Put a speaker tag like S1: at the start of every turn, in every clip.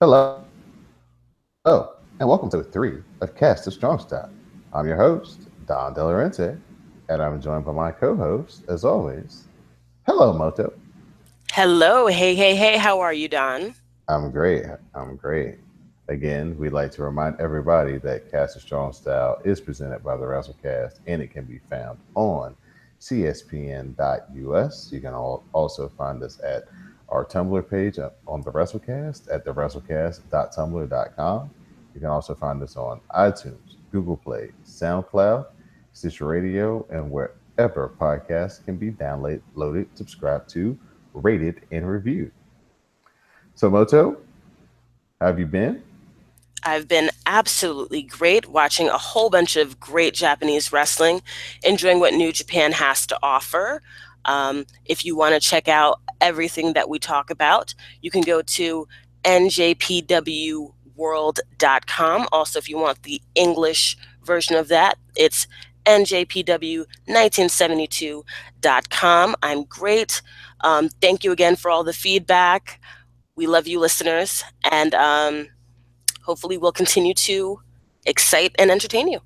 S1: Hello, and welcome to 3 of Cast of Strong Style. I'm your host, Don Delarente, and I'm joined by my co host, as always. Hello, Moto.
S2: Hello, hey, how are you, Don?
S1: I'm great. I'm great. Again, we'd like to remind everybody that Cast of Strong Style is presented by the WrestleCast, and it can be found on CSPN.us. You can also find us at our Tumblr page on the WrestleCast at thewrestlecast.tumblr.com. You can also find us on iTunes, Google Play, SoundCloud, Stitcher Radio, and wherever podcasts can be downloaded, subscribed to, rated, and reviewed. So, Moto, how have you been?
S2: I've been absolutely great watching a whole bunch of great Japanese wrestling, enjoying what New Japan has to offer. If you want to check out everything that we talk about, you can go to njpwworld.com. Also, if you want the English version of that, it's njpw1972.com. I'm great. Thank you again for all the feedback. We love you, listeners, and hopefully we'll continue to excite and entertain you.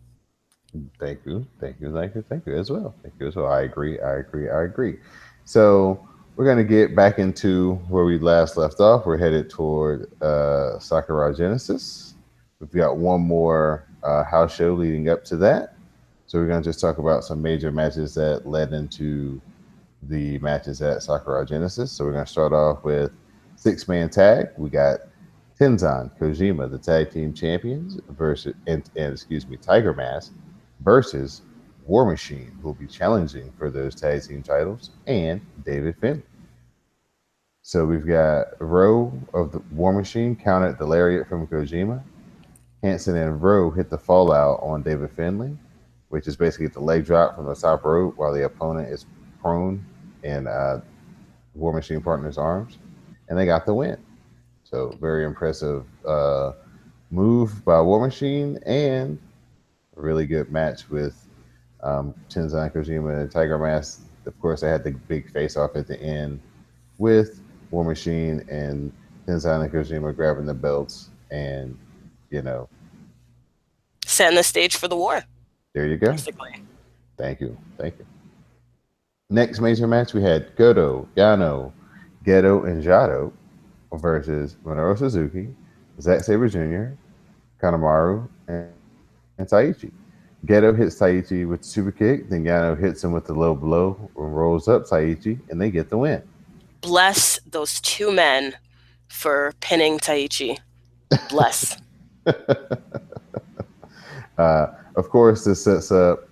S1: Thank you as well. Thank you as well. I agree. I agree. I agree. So we're gonna get back into where we last left off. We're headed toward Sakura Genesis. We've got one more house show leading up to that. So we're gonna just talk about some major matches that led into the matches at Sakura Genesis. So we're gonna start off with 6-man tag. We got Tenzan Kojima, the tag team champions, versus and excuse me, Tiger Mask versus War Machine, who will be challenging for those tag team titles, and David Finlay. So we've got Rowe of the War Machine countered the lariat from Kojima. Hanson and Rowe hit the fallout on David Finlay, which is basically the leg drop from the top rope while the opponent is prone in War Machine partner's arms, and they got the win. So very impressive move by War Machine and a really good match with Tenzan Kojima and Tiger Mask. Of course, they had the big face off at the end with War Machine and Tenzan and Kojima grabbing the belts, and you know,
S2: Setting the stage for the war,
S1: there you go.
S2: basically.
S1: Thank you. Next major match we had Goto, Yano, Geto, and Jado versus Minoru Suzuki, Zack Sabre Jr., Kanemaru, and Taichi. Geto hits Taichi with the super kick, then Yano hits him with the low blow, rolls up Taichi, and they get the win.
S2: Bless those two men for pinning Taichi. Bless.
S1: Of course, this sets up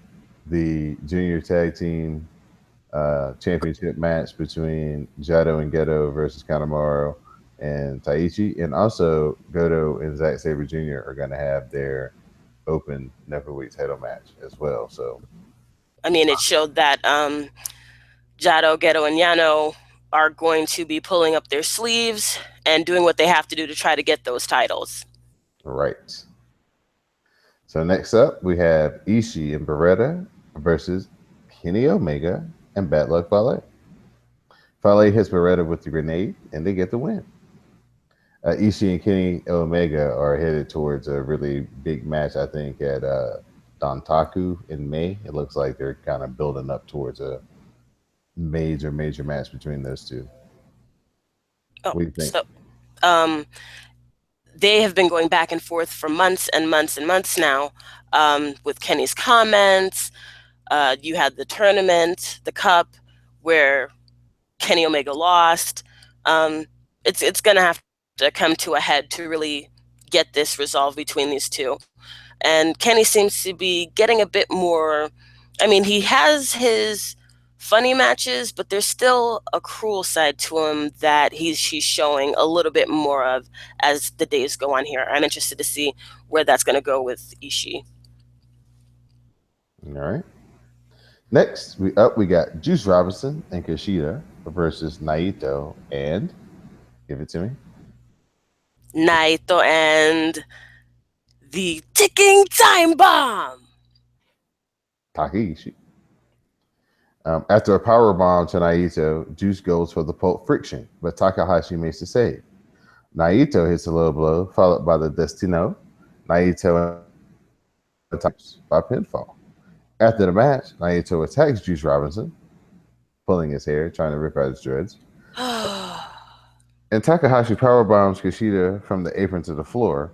S1: the junior tag team championship match between Jado and Geto versus Kanemaru and Taichi, and also Goto and Zack Sabre Jr. are going to have their open neverweight title match as well. So,
S2: I mean, it showed that Jado, Geto, and Yano are going to be pulling up their sleeves and doing what they have to do to try to get those titles.
S1: right. So next up, we have Ishii and Beretta versus Kenny Omega and Bad Luck Fale. Fale hits Beretta with the grenade, and they get the win. Ishii and Kenny Omega are headed towards a really big match, I think, at Dontaku in May. It looks like they're kind of building up towards a major match between those two.
S2: Oh,
S1: What do you think?
S2: so um, they have been going back and forth for months and months and months now with Kenny's comments. You had the tournament, the cup, where Kenny Omega lost. Um, it's going to have to come to a head to really get this resolved between these two. And Kenny seems to be getting a bit more. I mean, he has his funny matches, but there's still a cruel side to him that he's showing a little bit more of as the days go on here. I'm interested to see where that's going to go with Ishii.
S1: All right. Next, we got Juice Robinson and Kushida versus Naito and give it to me.
S2: Naito and the ticking time bomb.
S1: Takaishi. After a power bomb to Naito, Juice goes for the Pulp Friction, but Takahashi makes the save. Naito hits a low blow, followed by the Destino. Naito attacks by pinfall. After the match, Naito attacks Juice Robinson, pulling his hair, trying to rip out his dreads. And Takahashi powerbombs Kushida from the apron to the floor,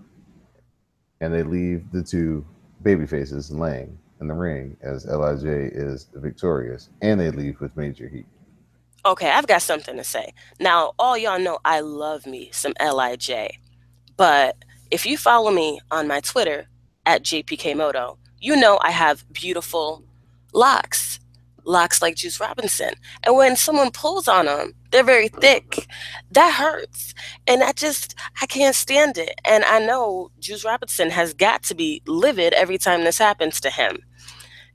S1: and they leave the two baby faces laying in the ring as Lij is victorious, and they leave with major heat.
S2: Okay, I've got something to say. Now, all y'all know I love me some Lij, but if you follow me on my Twitter at JPKMoto, you know I have beautiful locks, locks like Juice Robinson. And when someone pulls on them, they're very thick. That hurts. And I can't stand it. And I know Juice Robinson has got to be livid every time this happens to him.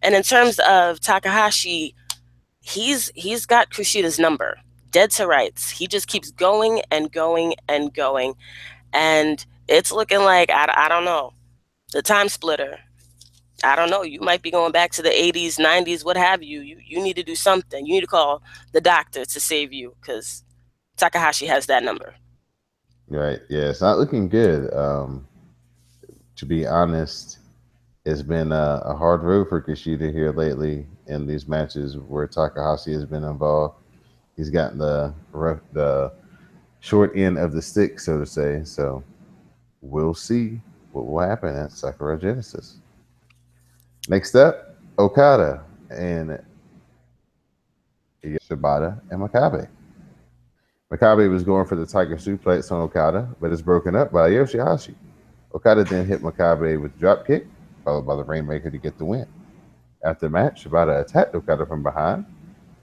S2: And in terms of Takahashi, he's got Kushida's number, dead to rights. He just keeps going and going and going, and it's looking like I don't know, the time splitter. I don't know. You might be going back to the 80s, 90s, what have you. You need to do something. You need to call the doctor to save you because Takahashi has that number.
S1: Right? Yeah, it's not looking good. To be honest, it's been a hard road for Kushida here lately in these matches where Takahashi has been involved. He's gotten the short end of the stick, so to say. So we'll see what will happen at Sakura Genesis. Next up, Okada and Shibata and Makabe. Makabe was going for the Tiger Suplex on Okada, but it's broken up by Yoshihashi. Okada then hit Makabe with a drop kick, followed by the Rainmaker to get the win. After the match, Shibata attacked Okada from behind.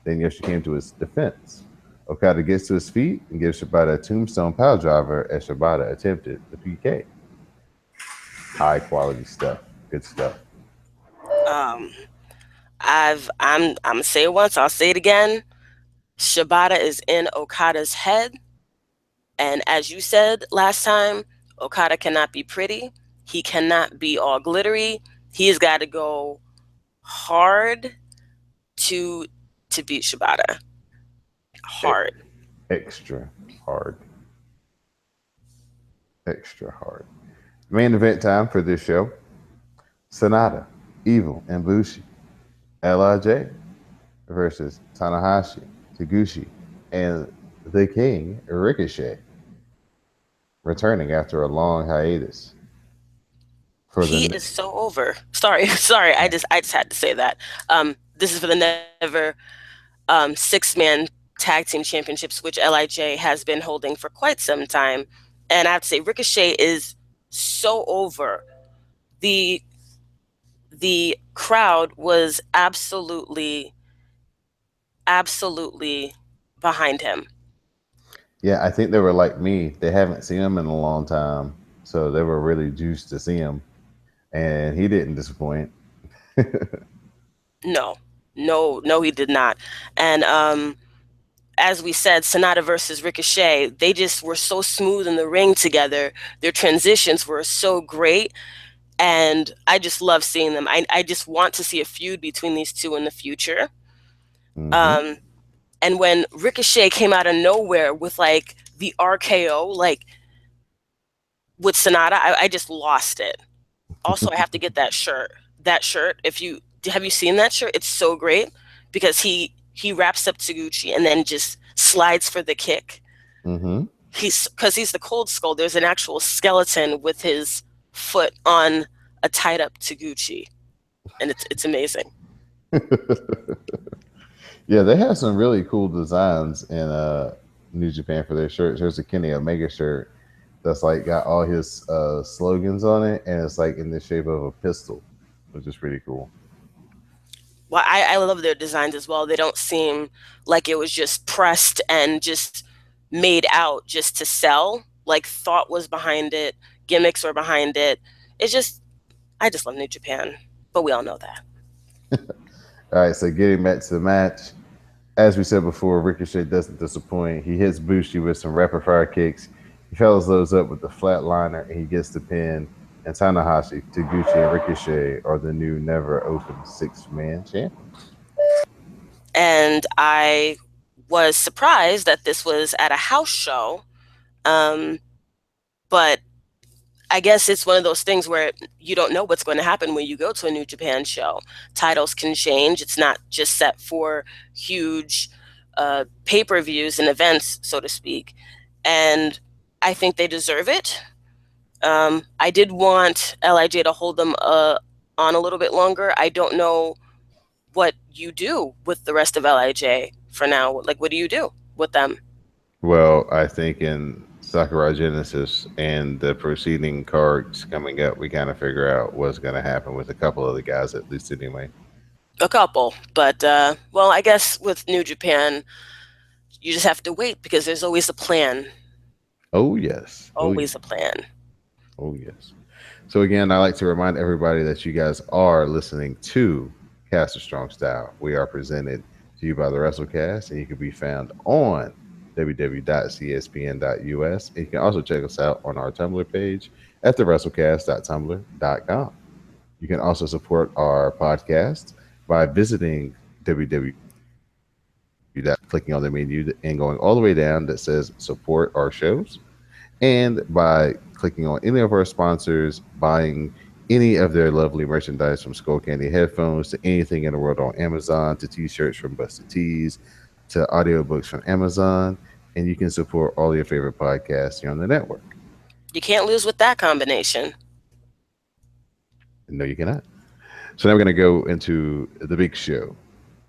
S1: Then Yoshi came to his defense. Okada gets to his feet and gives Shibata a tombstone pile driver as Shibata attempted the PK. High quality stuff. Good stuff.
S2: Um, I'm gonna say it once, I'll say it again. Shibata is in Okada's head. And as you said last time, Okada cannot be pretty. He cannot be all glittery. He's got to go hard to beat Shibata. Hard.
S1: Extra hard. Extra hard. Main event time for this show. Sonata, Evil, and Bushi. Lij versus Tanahashi, Taguchi, and the King, Ricochet, returning after a long hiatus. For
S2: He
S1: the
S2: is so over. Sorry, sorry. I just had to say that. This is for the Never 6-man tag team championships, which Lij has been holding for quite some time. And I have to say, Ricochet is so over. The the crowd was absolutely behind him.
S1: Yeah, I think they were like me. They haven't seen him in a long time, so they were really juiced to see him, and he didn't disappoint.
S2: No, no, he did not. And as we said, Sonata versus Ricochet, they just were so smooth in the ring together. Their transitions were so great. And I just love seeing them. I just want to see a feud between these two in the future.
S1: Mm-hmm.
S2: Um, and when Ricochet came out of nowhere with like the RKO, like with Sonata, I just lost it. Also, I have to get that shirt. That shirt, if you have you seen that shirt? It's so great because he wraps up Taguchi and then just slides for the kick.
S1: Mm-hmm.
S2: He's the Cold Skull. There's an actual skeleton with his foot on a tied up Taguchi, and it's amazing.
S1: Yeah, they have some really cool designs in New Japan for their shirts. There's a Kenny Omega shirt that's like got all his slogans on it, and it's like in the shape of a pistol, which is pretty cool.
S2: Well, I love their designs as well. They don't seem like it was just pressed and just made out just to sell. Like thought was behind it, gimmicks were behind it. It's just I just love New Japan, but we all know that.
S1: All right, so getting back to the match, as we said before, Ricochet doesn't disappoint. He hits Bushi with some rapid fire kicks. He follows those up with the flatliner, and he gets the pin. And Tanahashi, Taguchi, and Ricochet are the new never open 6-man champions.
S2: And I was surprised that this was at a house show. Um, But I guess it's one of those things where you don't know what's going to happen when you go to a New Japan show. Titles can change. It's not just set for huge pay-per-views and events, so to speak. And I think they deserve it. I did want Lij to hold them on a little bit longer. I don't know what you do with the rest of Lij for now. Like, what do you do with them?
S1: Well, I think in Sakurai Genesis and the preceding cards coming up, we kind of figure out what's going to happen with a couple of the guys, at least anyway.
S2: A couple, but well, I guess with New Japan, you just have to wait because there's always a plan.
S1: Oh, yes. Oh,
S2: Always
S1: yes.
S2: a plan.
S1: Oh, yes. So, again, I like to remind everybody that you guys are listening to Caster Strong Style. We are presented to you by the WrestleCast, and you can be found on www.cspn.us. And you can also check us out on our Tumblr page at thewrestlecast.tumblr.com. You can also support our podcast by visiting www. Clicking on the menu and going all the way down that says support our shows, and by clicking on any of our sponsors, buying any of their lovely merchandise from Skull Candy headphones to anything in the world on Amazon, to t-shirts from Busted Tees, to audiobooks from Amazon, and you can support all your favorite podcasts here on the network.
S2: You can't lose with that combination.
S1: No, you cannot. So now we're going to go into the big show.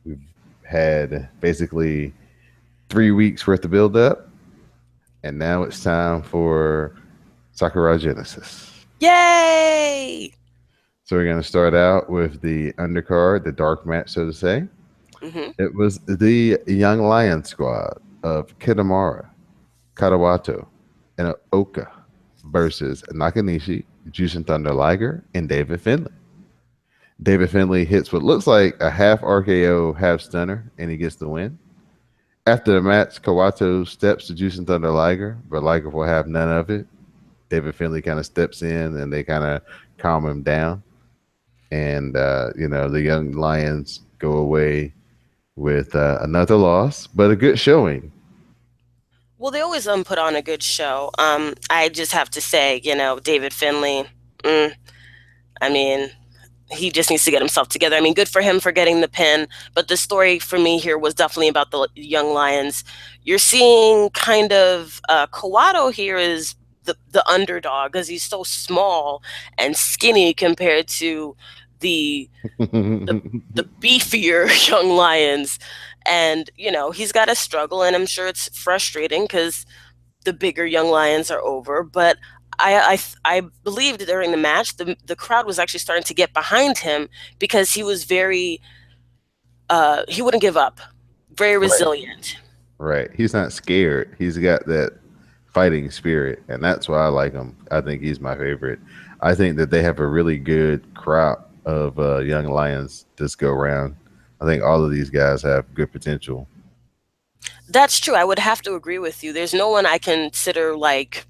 S1: We've had basically 3 weeks worth of build up, and now it's time for Sakurai Genesis.
S2: Yay!
S1: So we're going to start out with the undercard, the dark match, so to say.
S2: Mm-hmm.
S1: It was the Young Lion squad of Kitamura, Katawato, and Oka versus Nakanishi, Jushin Thunder Liger, and David Finlay. David Finlay hits what looks like a half RKO, half stunner, and he gets the win. After the match, Kawato steps to Jushin Thunder Liger, but Liger will have none of it. David Finlay kind of steps in, and they kind of calm him down. And, the Young Lions go away with another loss, but a good showing.
S2: Well, they always put on a good show. I just have to say, David Finlay, I mean, he just needs to get himself together. I mean, good for him for getting the pin, but the story for me here was definitely about the Young Lions. You're seeing kind of Kawato here is the underdog because he's so small and skinny compared to the beefier Young Lions. And, he's got to struggle, and I'm sure it's frustrating because the bigger Young Lions are over. But I believed during the match, the crowd was actually starting to get behind him because he was very, he wouldn't give up, very resilient.
S1: Right. He's not scared. He's got that fighting spirit, and that's why I like him. I think he's my favorite. I think that they have a really good crop of Young Lions this go around. I think all of these guys have good potential.
S2: That's true. I would have to agree with you. There's no one I consider like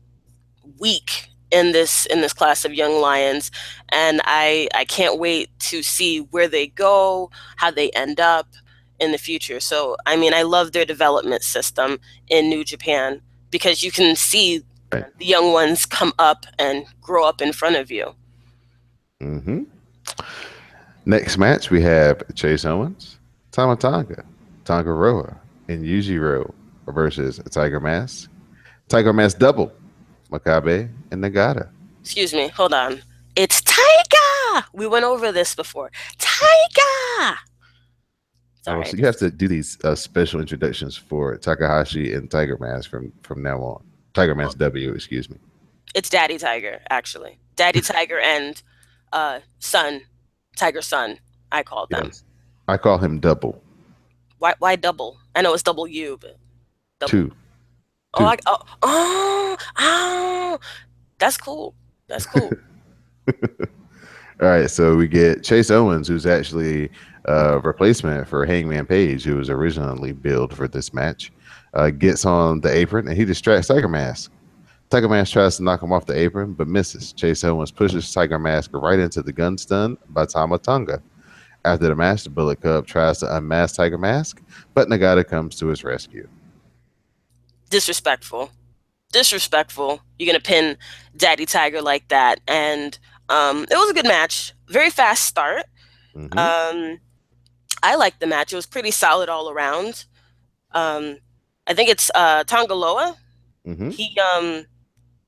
S2: weak in this class of Young Lions, and I can't wait to see where they go, how they end up in the future. So I mean, I love their development system in New Japan because you can see
S1: Right.
S2: the young ones come up and grow up in front of you.
S1: Mm-hmm. Next match, we have Chase Owens, Tama Tonga, Tonga Roa, and Yujiro versus Tiger Mask, Tiger Mask double, Makabe, and Nagata.
S2: Excuse me, hold on. It's Tiger! We went over this before. Tiger!
S1: Oh, so you have to do these special introductions for Takahashi and Tiger Mask from now on. Tiger Mask W, excuse me.
S2: It's Daddy Tiger, actually. Daddy Tiger and son, Tiger Son, I call them.
S1: Yes. I call him double.
S2: Why double? I know it's double U, but double.
S1: Two.
S2: Oh, that's cool. That's cool.
S1: All right, so we get Chase Owens, who's actually a replacement for Hangman Page, who was originally billed for this match. Gets on the apron, and he distracts Tiger Mask. Tiger Mask tries to knock him off the apron, but misses. Chase Owens pushes Tiger Mask right into the gun stun by Tama Tonga. After the match, the Bullet Club tries to unmask Tiger Mask, but Nagata comes to his rescue.
S2: Disrespectful. disrespectful. You're gonna pin Daddy Tiger like that, and it was a good match. Very fast start.
S1: Mm-hmm.
S2: Um, I liked the match. It was pretty solid all around. Um, I think it's Tongaloa.
S1: Mm-hmm.
S2: He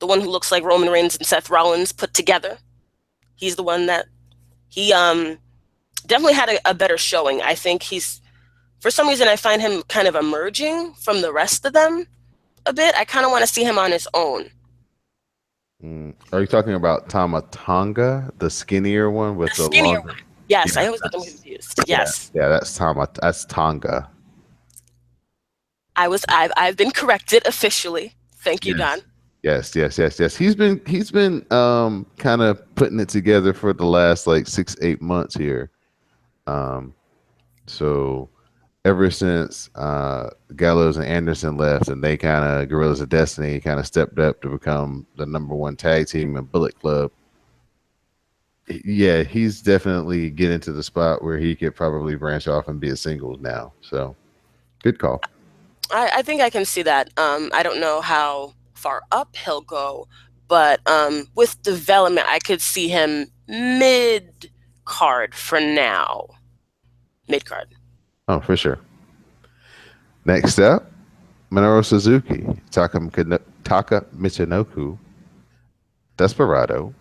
S2: the one who looks like Roman Reigns and Seth Rollins put together. He's the one that he definitely had a better showing. I think he's for some reason I find him kind of emerging from the rest of them a bit. I kind of want to see him on his own.
S1: Are you talking about Tamatonga, the skinnier one with
S2: The
S1: the
S2: skinnier
S1: longer?
S2: one. Yes, I
S1: Yeah,
S2: always get them
S1: that's
S2: confused.
S1: yeah,
S2: Yes.
S1: yeah. That's Tonga.
S2: I've been corrected officially. Thank you, Don.
S1: Yes. Yes, yes, yes, yes. He's been kind of putting it together for the last like 6, 8 months here. Um, so ever since Gallows and Anderson left, and they kind of Gorillas of Destiny kind of stepped up to become the number one tag team in Bullet Club. Yeah, he's definitely getting to the spot where he could probably branch off and be a singles now. So good call.
S2: I think I can see that. I don't know how far up he'll go, but with development, I could see him mid card for now. Mid card.
S1: Oh, for sure. Next up, Minoru Suzuki, Taka Michinoku, Desperado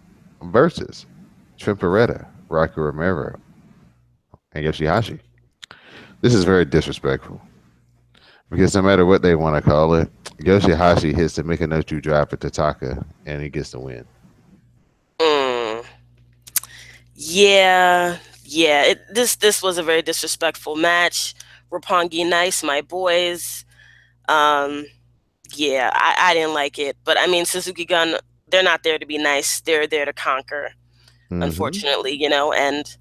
S1: versus Trent Beretta, Rocky Romero, and Yoshihashi. This is very disrespectful because no matter what they want to call it, Yoshihashi hits the Mikinochu driver to Taka and he gets the win.
S2: Mm, yeah, yeah. This was a very disrespectful match. Roppongi Nice, my boys. Um, yeah, I didn't like it, but I mean Suzuki Gun. They're not there to be nice. They're there to conquer.
S1: Hmm.
S2: Unfortunately, and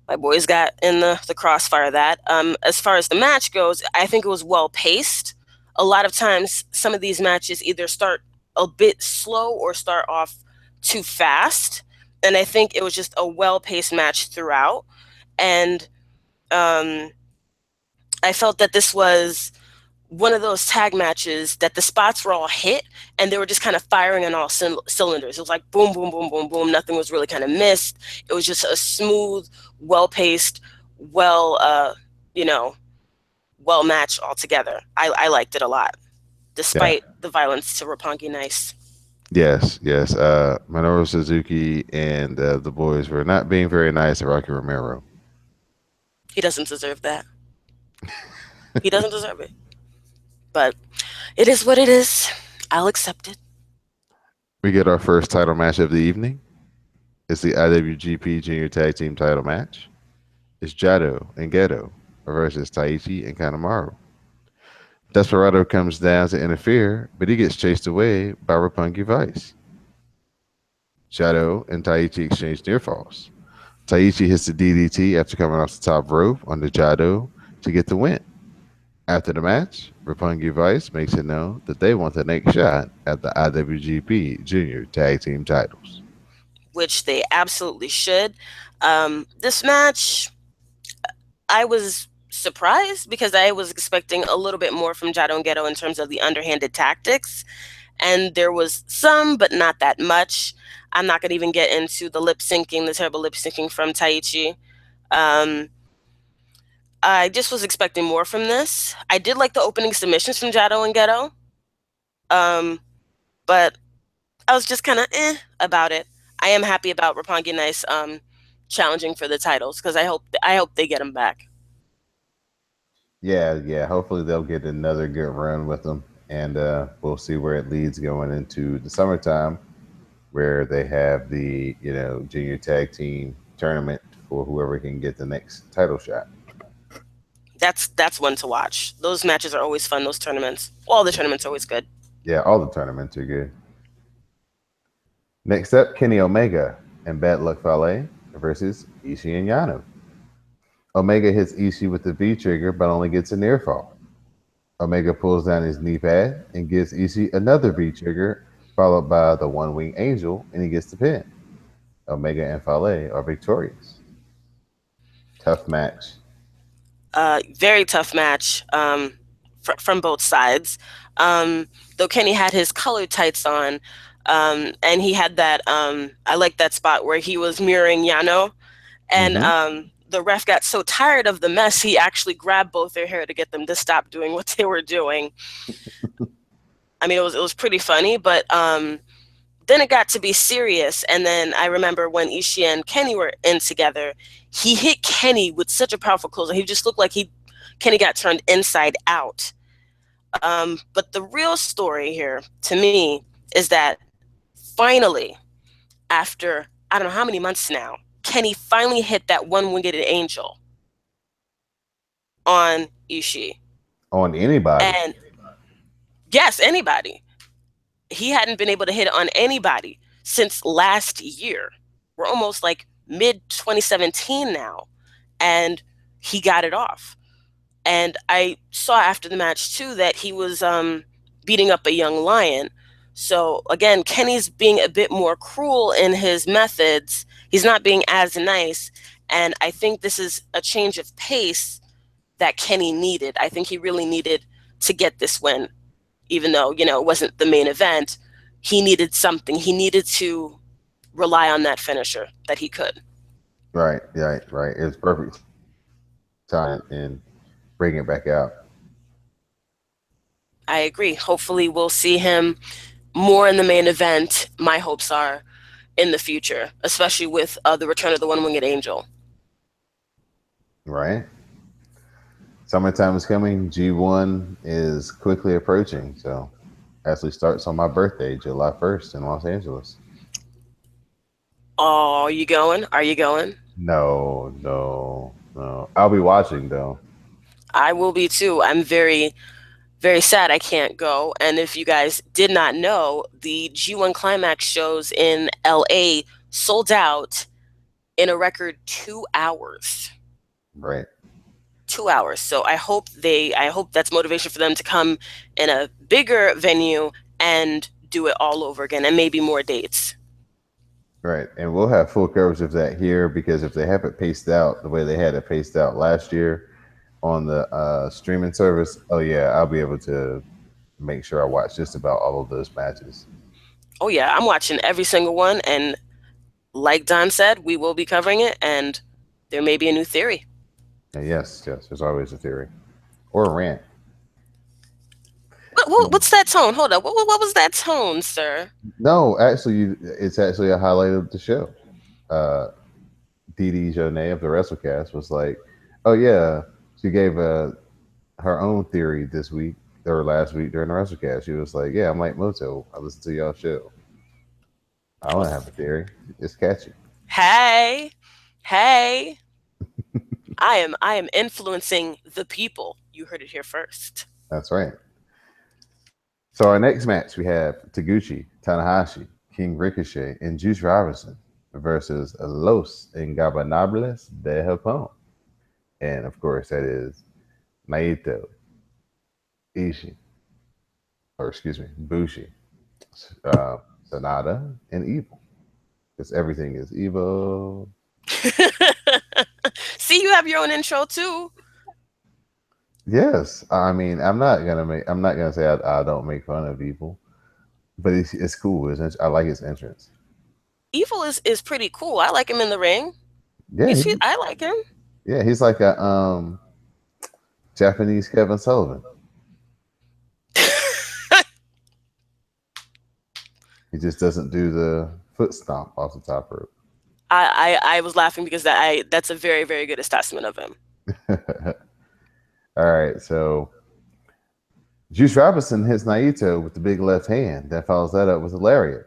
S2: my boys got in the crossfire of that. As far as the match goes, I think it was well paced. A lot of times, some of these matches either start a bit slow or start off too fast. And I think it was just a well paced match throughout. And um, I felt that this was one of those tag matches that the spots were all hit and they were just kind of firing on all cylinders. It was like boom, boom, boom, boom, boom. Nothing was really kind of missed. It was just a smooth, well paced, well, you know, well matched altogether. I liked it a lot,
S1: Yeah.
S2: despite the violence to Roppongi Nice.
S1: Yes, yes. Minoru Suzuki and the boys were not being very nice to Rocky Romero.
S2: He doesn't deserve that. He doesn't deserve it. But it is what it is. I'll accept it.
S1: We get our first title match of the evening. It's the IWGP Junior Tag Team title match. It's Jado and Geto versus Taichi and Kanemaru. Desperado comes down to interfere, but he gets chased away by Roppongi Vice. Jado and Taichi exchange near falls. Taichi hits the DDT after coming off the top rope on the Jado to get the win. After the match, Roppongi Vice makes it known that they want the next shot at the IWGP Junior Tag Team titles.
S2: Which they absolutely should. This match, I was surprised because I was expecting a little bit more from Jado and Ghetto in terms of the underhanded tactics. And there was some, but not that much. I'm not going to even get into the lip syncing, the terrible lip syncing from Taichi. Um, I just was expecting more from this. I did like the opening submissions from Jado and Ghetto, um, but I was just kind of about it. I am happy about Roppongi Nice challenging for the titles because I hope they get them back.
S1: Yeah, yeah. Hopefully they'll get another good run with them, and we'll see where it leads going into the summertime, where they have the junior tag team tournament for whoever can get the next title shot.
S2: That's one to watch. Those matches are always fun. Those tournaments, all the tournaments are always good.
S1: Yeah, all the tournaments are good. Next up, Kenny Omega and Bad Luck Fale versus Ishii and Yano. Omega hits Ishii with the V trigger, but only gets a near fall. Omega pulls down his knee pad and gives Ishii another V trigger, followed by the one wing angel, and he gets the pin. Omega and Fale are victorious. Tough match.
S2: Very tough match. from both sides. Um, though Kenny had his colored tights on, and he had that. I like that spot where he was mirroring Yano, and
S1: Mm-hmm.
S2: the ref got so tired of the mess, he actually grabbed both their hair to get them to stop doing what they were doing. I mean, it was pretty funny, but then it got to be serious. And then I remember when Ishii and Kenny were in together, he hit Kenny with such a powerful closer. He just looked like Kenny got turned inside out. But the real story here, to me, is that finally, after I don't know how many months now, Kenny finally hit that one-winged angel on Ishii.
S1: On anybody.
S2: And yes, anybody. He hadn't been able to hit it on anybody since last year. We're almost like mid 2017 now, and he got it off. And I saw after the match too that he was beating up a young lion. So again, Kenny's being a bit more cruel in his methods. He's not being as nice, and I think this is a change of pace that Kenny needed. I think he really needed to get this win, even though, it wasn't the main event. He needed something. He needed to rely on that finisher that he could.
S1: Right, right. It's perfect time and bring it back out.
S2: I agree. Hopefully, we'll see him more in the main event. My hopes are in the future, especially with the return of the One-Winged Angel.
S1: Right. Summertime is coming. G1 is quickly approaching. So actually starts on my birthday, July 1st in Los Angeles.
S2: Oh, are you going? Are you going?
S1: No, no, no. I'll be watching though.
S2: I will be too. I'm very, very sad I can't go. And if you guys did not know, the G1 Climax shows in LA sold out in a record 2 hours.
S1: Right.
S2: 2 hours. So I hope that's motivation for them to come in a bigger venue and do it all over again, and maybe more dates.
S1: Right. And we'll have full coverage of that here because if they have it paced out the way they had it paced out last year on the streaming service, oh yeah, I'll be able to make sure I watch just about all of those matches.
S2: Oh yeah, I'm watching every single one, and like Don said, we will be covering it, and there may be a new theory.
S1: And yes, yes, there's always a theory or a rant.
S2: What's that tone? Hold up. What was that tone, sir?
S1: No, actually, it's actually a highlight of the show. Uh, Dee Dee Jonay of the WrestleCast was like, "Oh yeah, she gave her own theory this week or last week during the WrestleCast. She was like, "Yeah, I'm like Moto. I listen to y'all show. I don't have a theory. It's catchy."
S2: Hey, hey. I am influencing the people. You heard it here first.
S1: That's right. So our next match we have Taguchi, Tanahashi, King Ricochet, and Juice Robinson versus Los Ingobernables de Japón. And of course, that is Naito, Ishii, or excuse me, Bushi, Sonata, and Evil. Because everything is evil.
S2: See, you have your own intro too.
S1: Yes, I mean, I'm not gonna say I don't make fun of Evil, but it's cool. I like his entrance.
S2: Evil is pretty cool. I like him in the ring.
S1: Yeah,
S2: I like him.
S1: yeah, he's like a Japanese Kevin Sullivan. He just doesn't do the foot stomp off the top rope.
S2: I was laughing because that's a very, very good assessment of him.
S1: All right, so Juice Robinson hits Naito with the big left hand, then follows that up with a lariat.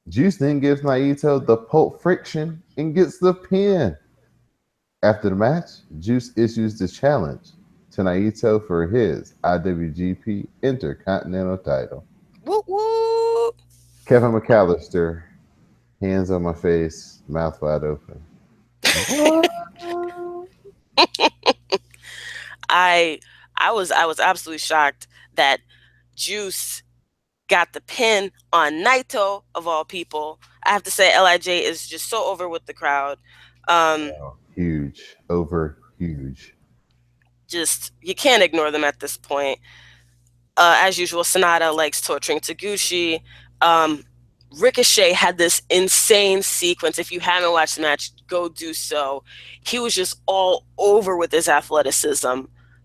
S1: Juice then gives Naito the Pulp Friction and gets the pin. After the match, Juice issues the challenge to Naito for his IWGP Intercontinental title.
S2: Woo woo!
S1: Kevin McAllister, hands on my face, mouth wide open.
S2: I was absolutely shocked that Juice got the pin on Naito of all people. I have to say, Lij is just so over with the crowd.
S1: Huge, over huge.
S2: just you can't ignore them at this point. As usual, Sonata likes torturing Taguchi. Um, Ricochet had this insane sequence. If you haven't watched the match, go do so. He was just all over with his athleticism.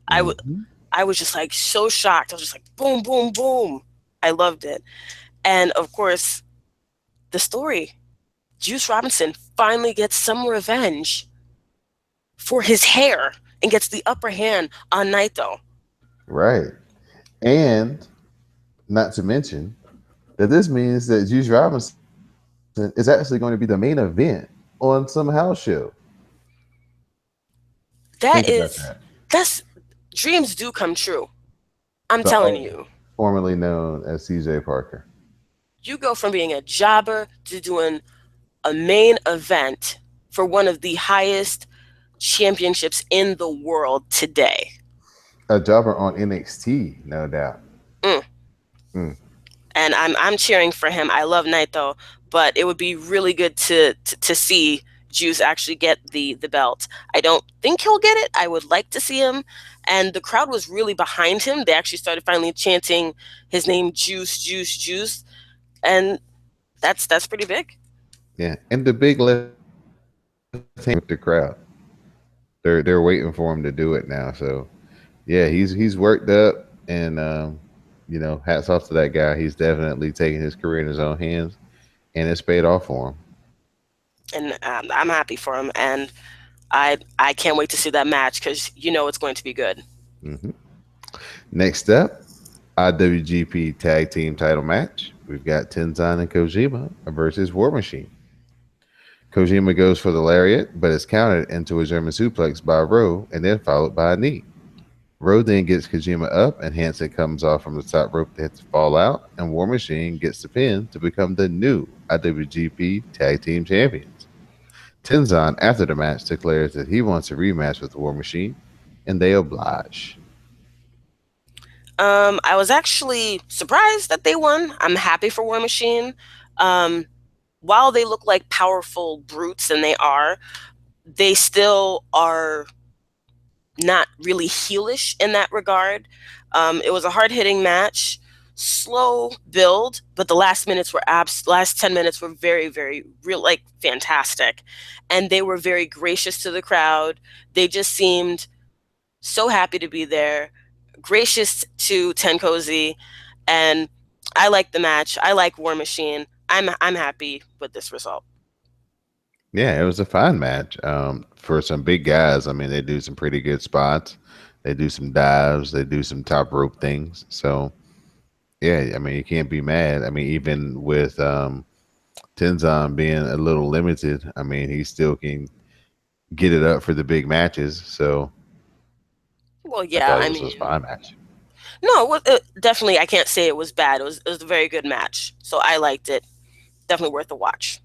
S2: I, w-
S1: Hmm.
S2: I was just like so shocked. I was just like, boom, boom, boom. I loved it. And of course, the story. Juice Robinson finally gets some revenge for his hair and gets the upper hand on Naito.
S1: Right. And not to mention that this means that Juice Robinson is actually going to be the main event on some house show.
S2: That
S1: Think about
S2: is,
S1: that.
S2: that's dreams do come true. I'm
S1: The
S2: telling
S1: artist
S2: you.
S1: formerly known as CJ Parker.
S2: You go from being a jobber to doing a main event for one of the highest championships in the world today.
S1: A jobber on NXT, no doubt.
S2: Mm.
S1: Mm.
S2: And I'm cheering for him. I love Naito, but it would be really good to see Juice actually get the belt. I don't think he'll get it. I would like to see him, and the crowd was really behind him. They actually started finally chanting his name, Juice, Juice, Juice, and that's pretty big.
S1: Yeah, and the big left hand with the crowd. They're waiting for him to do it now. So yeah, he's worked up, and hats off to that guy. He's definitely taking his career in his own hands, and it's paid off for him.
S2: And I'm happy for him, and I can't wait to see that match because it's going to be good.
S1: Hmm. Next up, IWGP Tag Team Title match. We've got Tenzan and Kojima versus War Machine. Kojima goes for the lariat, but is countered into a German suplex by Rowe and then followed by a knee. Rowe then gets Kojima up, and Hansen comes off from the top rope to hit the fall out, and War Machine gets the pin to become the new IWGP Tag Team Champions. Tenzan, after the match, declares that he wants a rematch with War Machine, and they oblige.
S2: I was actually surprised that they won. I'm happy for War Machine. Um, while they look like powerful brutes, and they still are not really heelish in that regard. It was a hard hitting match, slow build, but the last 10 minutes were very, very real, like fantastic, and they were very gracious to the crowd. They just seemed so happy to be there, gracious to Tenkozy, and I like the match. I like War Machine. I'm happy with this result.
S1: Yeah, it was a fine match. For some big guys, I mean, they do some pretty good spots. They do some dives. They do some top rope things. So, yeah, I mean, you can't be mad. I mean, even with Tenzan being a little limited, I mean, he still can get it up for the big matches. So,
S2: Well,
S1: I
S2: yeah,
S1: thought
S2: I
S1: this was a
S2: mean,
S1: fine match.
S2: no, definitely I can't say it was bad. It was a very good match, so I liked it. Definitely worth a watch.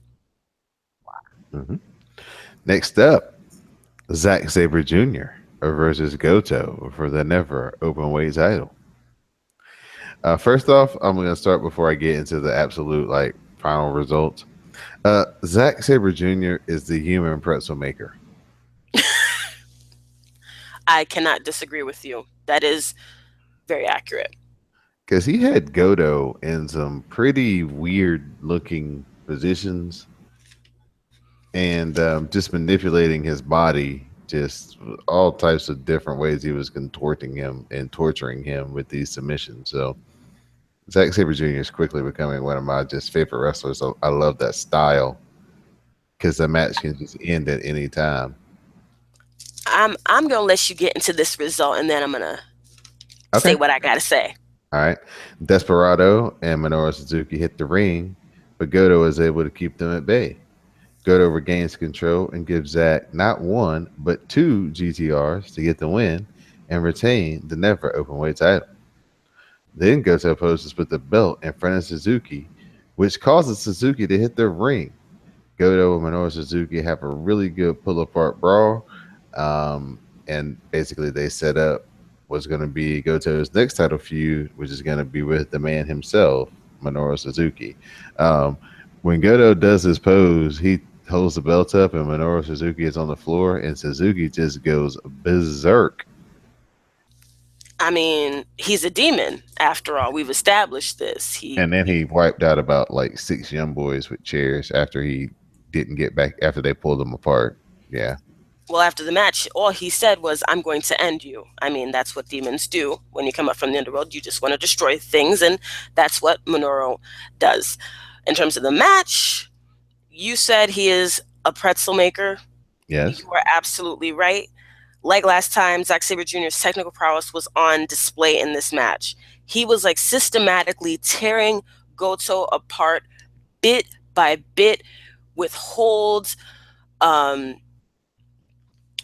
S1: Hmm. Next up, Zack Sabre Jr. versus Goto for the Never Openweight title. First off, I'm going to start before I get into the absolute like final results. Zack Sabre Jr. is the human pretzel maker
S2: I cannot disagree with you. That is very accurate.
S1: because he had Goto in some pretty weird looking positions and just manipulating his body, just all types of different ways he was contorting him and torturing him with these submissions. So Zack Sabre Jr. is quickly becoming one of my just favorite wrestlers. So I love that style because the match can just end at any time.
S2: I'm gonna let you get into this result, and then I'm gonna say
S1: Okay.
S2: what I gotta say.
S1: All right. Desperado and Minoru Suzuki hit the ring, but Goto is able to keep them at bay. Goto regains control and gives Zack not one, but two GTRs to get the win and retain the never openweight title. Then Goto poses with the belt in front of Suzuki, which causes Suzuki to hit the ring. Goto and Minoru Suzuki have a really good pull apart brawl. And basically, they set up what's going to be Goto's next title feud, which is going to be with the man himself, Minoru Suzuki. Um, when Goto does his pose, he holds the belt up, and Minoru Suzuki is on the floor, and Suzuki just goes berserk
S2: I mean, he's a demon after all. We've established this.
S1: And then he wiped out about like 6 young boys with chairs after he didn't get back after they pulled him apart. Yeah.
S2: Well, after the match, all he said was, "I'm going to end you." I mean, that's what demons do when you come up from the underworld. You just want to destroy things, and that's what Minoru does. In terms of the match, you said he is a pretzel maker.
S1: Yes.
S2: You are absolutely right. Like last time, Zack Sabre Jr.'s technical prowess was on display in this match. He was like systematically tearing Goto apart bit by bit with holds, um,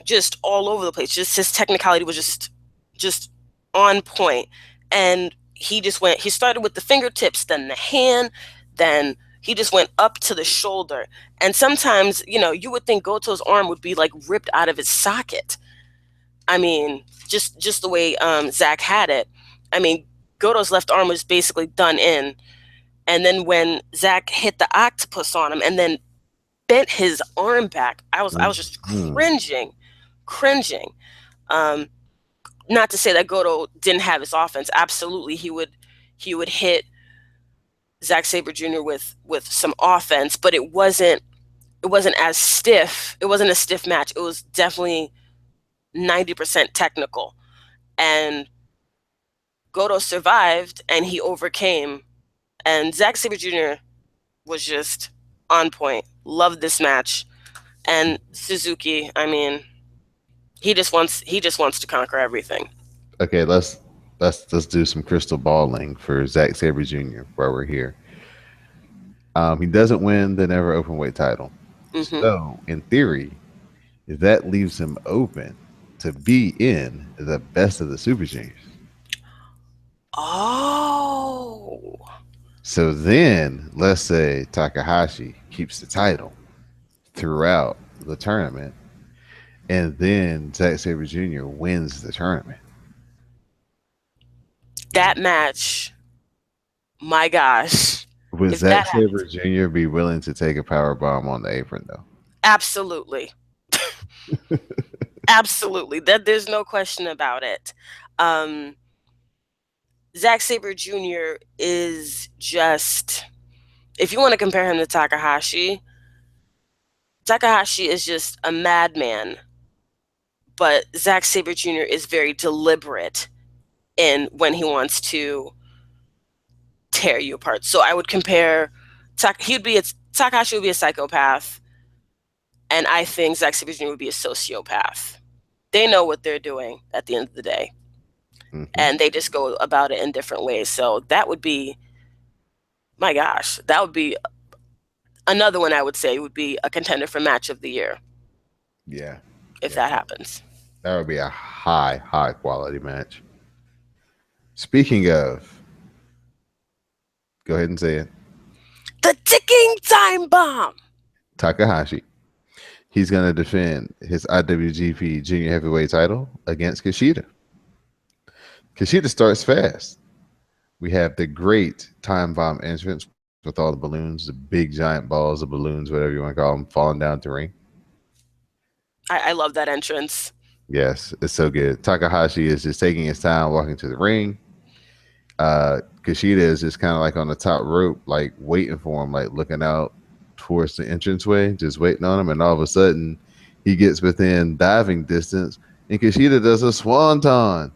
S2: just all over the place. Just his technicality was just on point. And he started with the fingertips, then the hand, then he just went up to the shoulder. And sometimes, you would think Goto's arm would be like ripped out of its socket. I mean, just the way Zack had it. I mean, Goto's left arm was basically done in. And then when Zack hit the octopus on him and then bent his arm back, I was just cringing. Um, Not to say that Goto didn't have his offense. Absolutely, he would hit Zack Sabre Jr. with some offense, but it wasn't as stiff. It wasn't a stiff match. It was definitely 90% technical, and Goto survived and he overcame. And Zack Sabre Jr. was just on point. Loved this match, and Suzuki. I mean, he just wants to conquer everything.
S1: Okay, let's do some crystal balling for Zack Sabre Jr. while we're here. He doesn't win the never open weight title.
S2: Hmm.
S1: So in theory, that leaves him open to be in the best of the Super Juniors.
S2: Oh,
S1: So then let's say Takahashi keeps the title throughout the tournament, and then Zack Sabre Jr. wins the tournament.
S2: that match! My gosh,
S1: Would
S2: if that
S1: Zack
S2: happens,
S1: Sabre Jr. be willing to take a power bomb on the apron though?
S2: absolutely, absolutely. That there's no question about it. Um, Zack Sabre Jr. is just, if you want to compare him to Takahashi, Takahashi is just a madman, but Zack Sabre Jr. is very deliberate in when he wants to tear you apart. So I would compare, Takahashi would be a psychopath, and I think Zack Sabre Jr. would be a sociopath. They know what they're doing at the end of the day,
S1: Mm-hmm.
S2: and they just go about it in different ways. So that would be, my gosh, that would be another one. I would say would be a contender for match of the year
S1: Yeah,
S2: if
S1: yeah,
S2: that happens.
S1: that would be a high quality match. Speaking of, go ahead and say it.
S2: The ticking time bomb.
S1: Takahashi. He's going to defend his IWGP Junior Heavyweight title against Kushida. Kushida starts fast. We have the great time bomb entrance with all the balloons, the big giant balls of balloons, whatever you want to call them, falling down the ring.
S2: I love that entrance.
S1: Yes, it's so good. Takahashi is just taking his time walking to the ring. Kushida is just kind of like on the top rope, like waiting for him, like looking out towards the entranceway, just waiting on him. And all of a sudden, he gets within diving distance, and Kushida does a swanton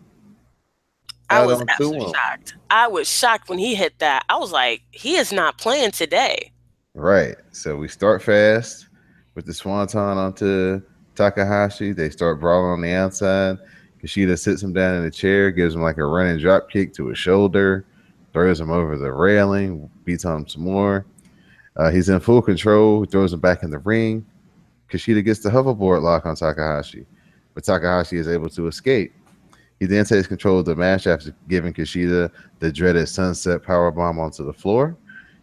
S2: I
S1: out
S2: was
S1: onto
S2: absolutely
S1: him.
S2: shocked. I was shocked when he hit that. I was like, he is not playing today.
S1: Right. So we start fast with the swanton onto Takahashi. They start brawling on the outside. Kushida sits him down in a chair, gives him like a running drop kick to his shoulder, throws him over the railing, beats on him some more. He's in full control, throws him back in the ring. Kushida gets the hoverboard lock on Takahashi, but Takahashi is able to escape. He then takes control of the match after giving Kushida the dreaded sunset powerbomb onto the floor.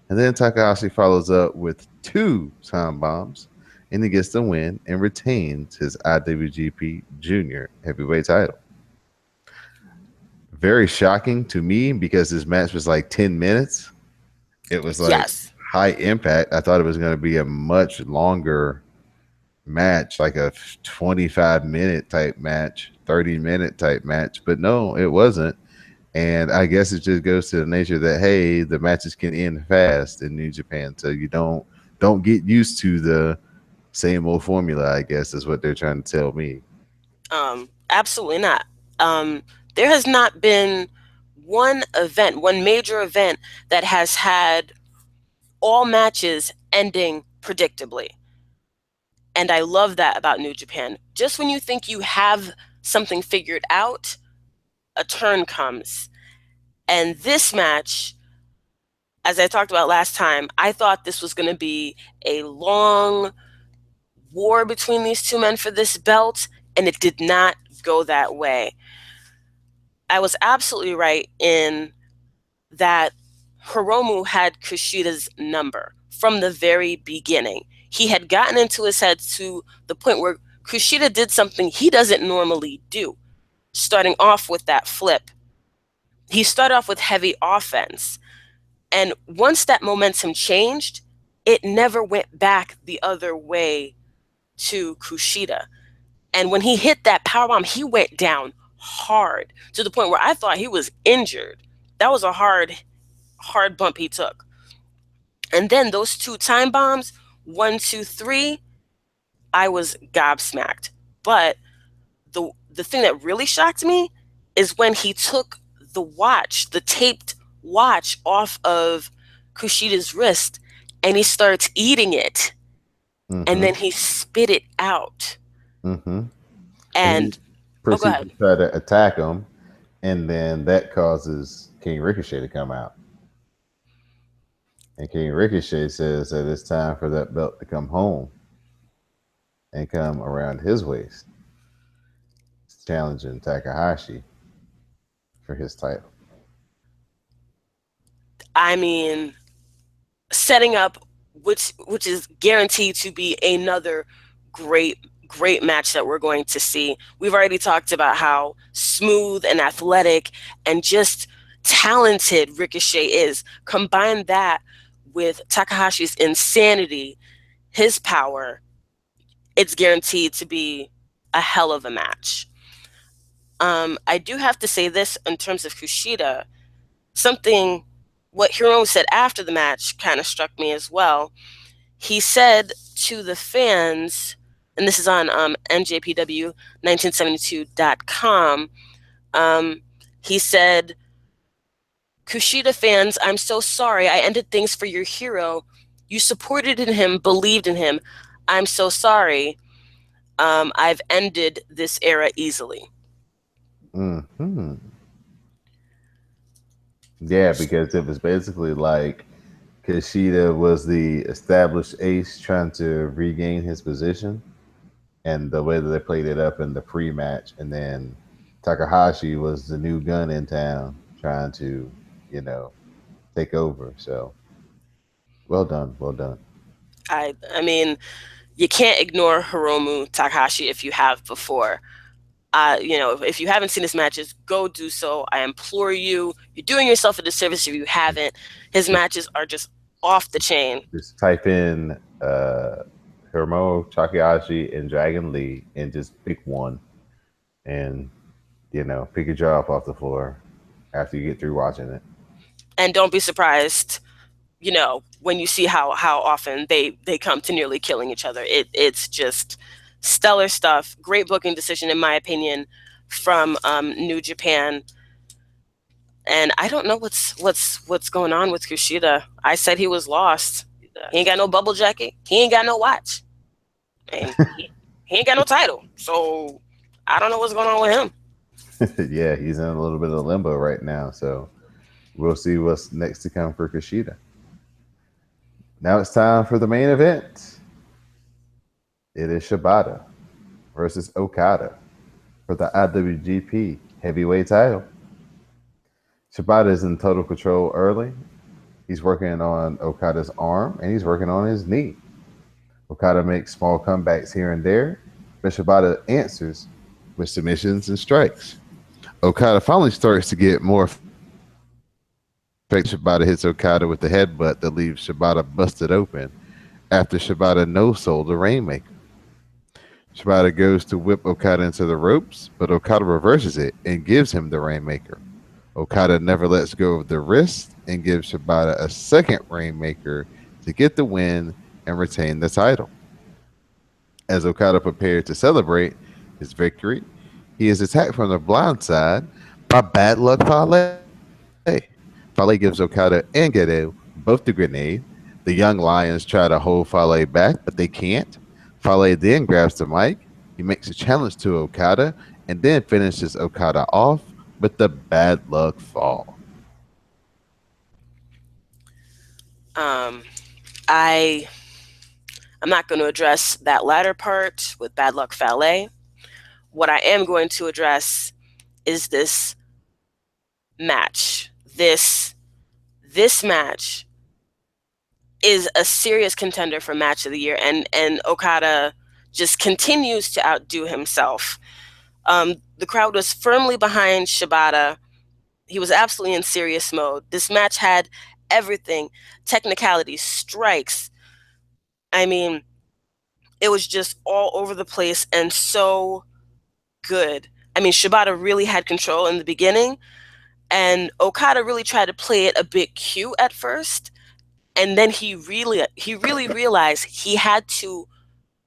S1: And then Takahashi follows up with 2 time bombs, and he gets the win and retains his IWGP Junior Heavyweight title. Very shocking to me because this match was like 10 minutes. It was like
S2: Yes.
S1: high impact. I thought it was going to be a much longer match, like a 25-minute type match, 30-minute type match, but no, it wasn't. And I guess it just goes to the nature that, hey, the matches can end fast in New Japan, so you don't get used to the same old formula. I guess is what they're trying to tell me.
S2: Absolutely not. There has not been one major event that has had all matches ending predictably. And I love that about New Japan. Just when you think you have something figured out, a turn comes. And this match, as I talked about last time, I thought this was going to be a long war between these two men for this belt, and it did not go that way. I was absolutely right in that Hiromu had Kushida's number from the very beginning. He had gotten into his head to the point where Kushida did something he doesn't normally do, starting off with that flip. He started off with heavy offense. And once that momentum changed, it never went back the other way to Kushida. And when he hit that powerbomb, he went down hard to the point where I thought he was injured. That was a hard bump he took. And then those two time bombs, 1, 2, 3, I was gobsmacked. But the thing that really shocked me is when he took the taped watch off of Kushida's wrist and he starts eating it. Mm-hmm. And then he spit it out.
S1: Mm-hmm.
S2: And
S1: proceeds to try to attack him, and then that causes King Ricochet to come out. And King Ricochet says that it's time for that belt to come home and come around his waist, challenging Takahashi for his title.
S2: I mean, setting up which is guaranteed to be another great match that we're going to see. We've already talked about how smooth and athletic and just talented Ricochet is. Combine that with Takahashi's insanity, his power, it's guaranteed to be a hell of a match. I do have to say this in terms of Kushida. What Hiromu said after the match kind of struck me as well. He said to the fans, and this is on NJPW1972.com, he said, "Kushida fans, I'm so sorry. I ended things for your hero. You supported in him, believed in him. I'm so sorry. I've ended this era easily."
S1: Mm-hmm. Yeah, because it was basically like Kushida was the established ace trying to regain his position, and the way that they played it up in the pre-match, and then Takahashi was the new gun in town trying to, take over. So, well done.
S2: I mean, you can't ignore Hiromu Takahashi if you have before. If you haven't seen his matches, go do so. I implore you. You're doing yourself a disservice if you haven't. His matches are just off the chain.
S1: Just type in Hiromu Takahashi and Dragon Lee and just pick one, and pick your jaw off the floor after you get through watching it.
S2: And don't be surprised, when you see how often they come to nearly killing each other. It's just stellar stuff. Great booking decision, in my opinion, from New Japan. And I don't know what's going on with Kushida. I said he was lost. He ain't got no bubble jacket. He ain't got no watch. And he ain't got no title. So I don't know what's going on with
S1: him. Yeah, he's in a little bit of limbo right now. So we'll see what's next to come for Kushida. Now it's time for the main event. It is Shibata versus Okada for the IWGP Heavyweight title. Shibata is in total control early. He's working on Okada's arm and he's working on his knee. Okada makes small comebacks here and there, but Shibata answers with submissions and strikes. Okada finally starts to get more effective. Shibata hits Okada with the headbutt that leaves Shibata busted open after Shibata no-sold the Rainmaker. Shibata goes to whip Okada into the ropes, but Okada reverses it and gives him the Rainmaker. Okada never lets go of the wrist and gives Shibata a second Rainmaker to get the win and retain the title. As Okada prepared to celebrate his victory, he is attacked from the blind side by Bad Luck Fale. Fale gives Okada and Gedo both the grenade. The young lions try to hold Fale back, but they can't. Fale then grabs the mic. He makes a challenge to Okada and then finishes Okada off with the Bad Luck Fall.
S2: Um, I I'm not going to address that latter part with Bad Luck Fale. What I am going to address is this match. This match is a serious contender for match of the year, and Okada just continues to outdo himself. The crowd was firmly behind Shibata. He was absolutely in serious mode. This match had everything: technicalities, strikes. I mean, it was just all over the place and so good. I mean, Shibata really had control in the beginning, and Okada really tried to play it a bit cute at first, and then he really realized he had to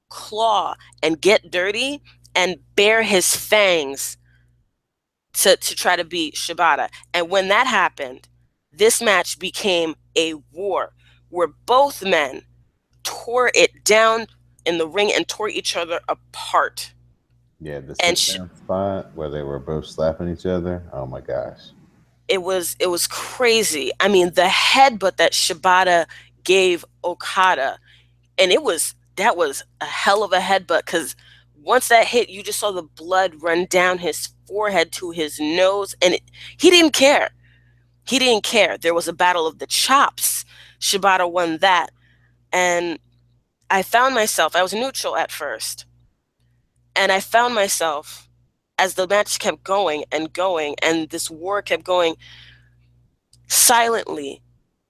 S2: claw and get dirty and bare his fangs to try to beat Shibata. And when that happened, this match became a war where both men tore it down in the ring and tore each other apart.
S1: Yeah, the
S2: And
S1: sit down spot where they were both slapping each other. Oh my gosh.
S2: it was crazy. I mean, the headbutt that Shibata gave Okada, and that was a hell of a headbutt because once that hit, you just saw the blood run down his forehead to his nose, and he didn't care. He didn't care. There was a battle of the chops. Shibata won that, and I was neutral at first, and I found myself as the match kept going, and this war kept going silently,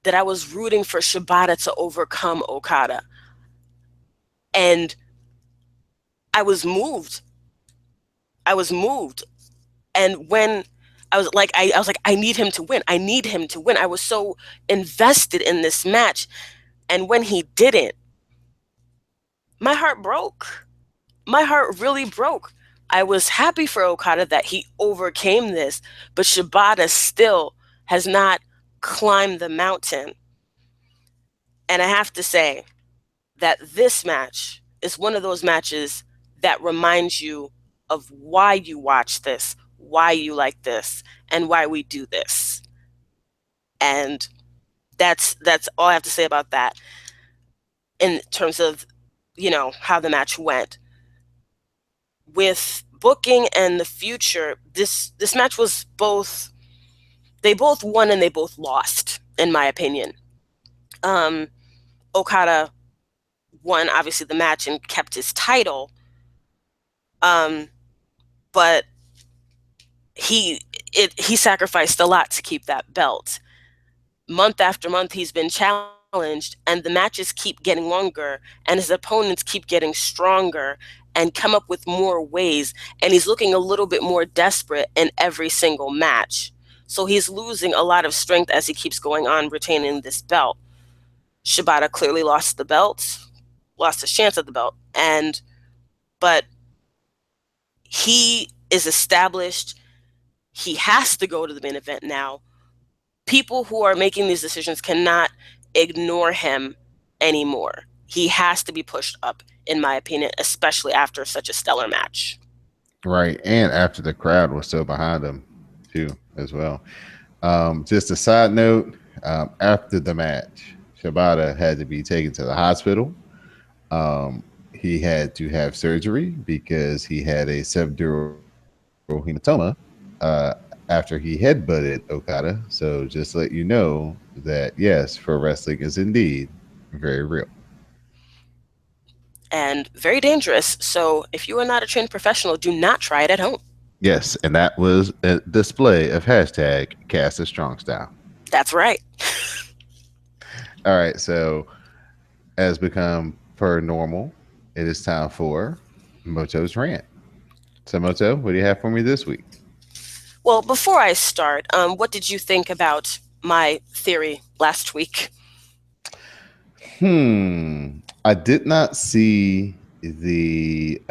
S2: that I was rooting for Shibata to overcome Okada. And I was moved. I was moved. And when I was like, I need him to win. I need him to win. I was so invested in this match. And when he didn't, my heart broke. My heart really broke. I was happy for Okada that he overcame this, but Shibata still has not climbed the mountain. And I have to say that this match is one of those matches that reminds you of why you watch this, why you like this, and why we do this. And that's all I have to say about that in terms of, how the match went. With booking and the future, this match was both, they both won and they both lost, in my opinion. Um, Okada won obviously the match and kept his title. Um, but he sacrificed a lot to keep that belt. Month after month he's been challenged, and the matches keep getting longer and his opponents keep getting stronger and come up with more ways, and he's looking a little bit more desperate in every single match. So he's losing a lot of strength as he keeps going on retaining this belt. Shibata clearly lost the belt, lost his chance at the belt, but he is established. He has to go to the main event now. People who are making these decisions cannot ignore him anymore. He has to be pushed up, in my opinion, especially after such a stellar match.
S1: Right. And after the crowd was so behind him, too, as well. Just a side note, after the match, Shibata had to be taken to the hospital. He had to have surgery because he had a subdural hematoma after he headbutted Okada. So just to let you know that, yes, pro wrestling is indeed very real.
S2: And very dangerous. So if you are not a trained professional, do not try it at home.
S1: Yes, and that was a display of hashtag cast a strong style.
S2: That's right.
S1: All right, so as become per normal, it is time for. Moto's rant. So, Moto, what do you have for me this week?
S2: Well, before I start, what did you think about my theory last week?
S1: I did not see the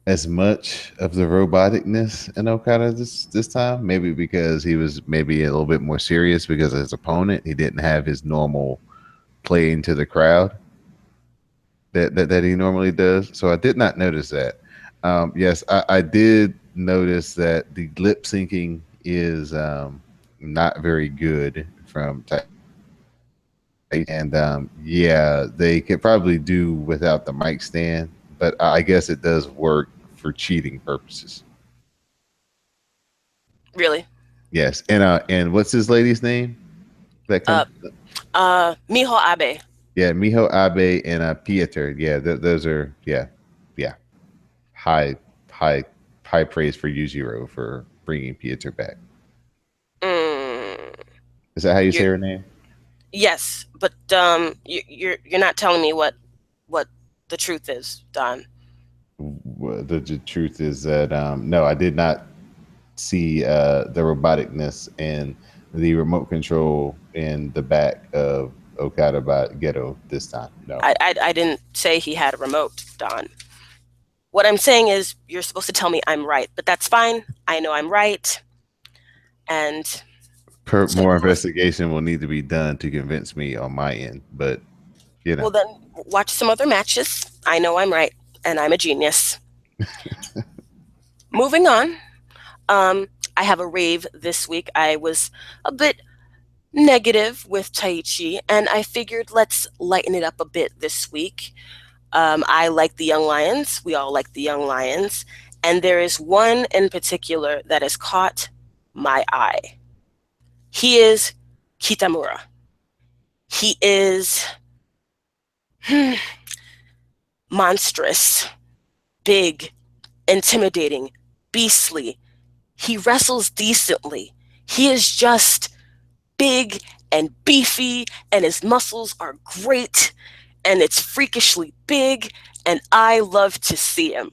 S1: as much of the roboticness in Okada this time. Maybe because he was maybe a little bit more serious because of his opponent. He didn't have his normal play into the crowd that he normally does. So I did not notice that. Yes, I did notice that the lip syncing is not very good from and yeah, they could probably do without the mic stand, but I guess it does work for cheating purposes.
S2: Really?
S1: Yes, and what's his lady's name that comes?
S2: Uh, Miho Abe.
S1: Yeah, Miho Abe and Pieter. Yeah, those are yeah high high high praise for Yujiro for bringing Pieter back.
S2: Mm,
S1: Is that how you say
S2: you
S1: her name?
S2: yes, but you're not telling me what the truth is, Don.
S1: Well, the truth is that no, I did not see the roboticness and the remote control in the back of Okada by Ghetto this time. No.
S2: I didn't say he had a remote, Don. What I'm saying is you're supposed to tell me I'm right, but that's fine. I know I'm right, and so
S1: More investigation will need to be done to convince me on my end, but you
S2: well
S1: know.
S2: then watch some other matches. I know I'm right, and I'm a genius. Moving on. Um, I have a rave this week. I was a bit negative with Taichi, and I figured let's lighten it up a bit this week. I like the Young Lions. We all like the Young Lions. And there is one in particular that has caught my eye. He is Kitamura. He is monstrous, big, intimidating, beastly. He wrestles decently. He is just big and beefy, and his muscles are great, and it's freakishly big, and I love to see him.